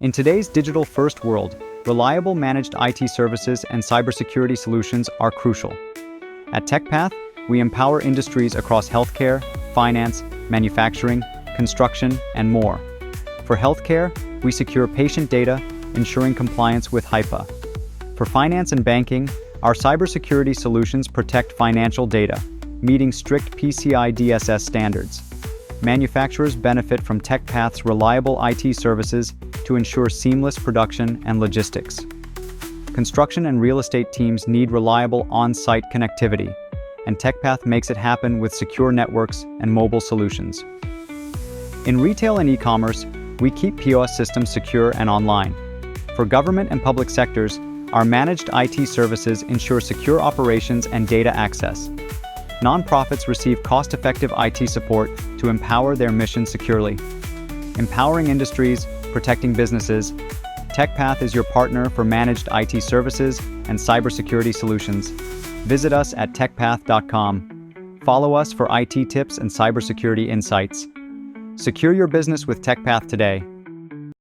In today's digital-first world, reliable managed IT services and cybersecurity solutions are crucial. At TeckPath, we empower industries across healthcare, finance, manufacturing, construction, and more. For healthcare, we secure patient data, ensuring compliance with HIPAA. For finance and banking, our cybersecurity solutions protect financial data, meeting strict PCI DSS standards. Manufacturers benefit from TeckPath's reliable IT services to ensure seamless production and logistics. Construction and real estate teams need reliable on-site connectivity, and TeckPath makes it happen with secure networks and mobile solutions. In retail and e-commerce, we keep POS systems secure and online. For government and public sectors, our managed IT services ensure secure operations and data access. Nonprofits receive cost-effective IT support to empower their mission securely. Empowering industries, protecting businesses, TeckPath is your partner for managed IT services and cybersecurity solutions. Visit us at TeckPath.com. Follow us for IT tips and cybersecurity insights. Secure your business with TeckPath today.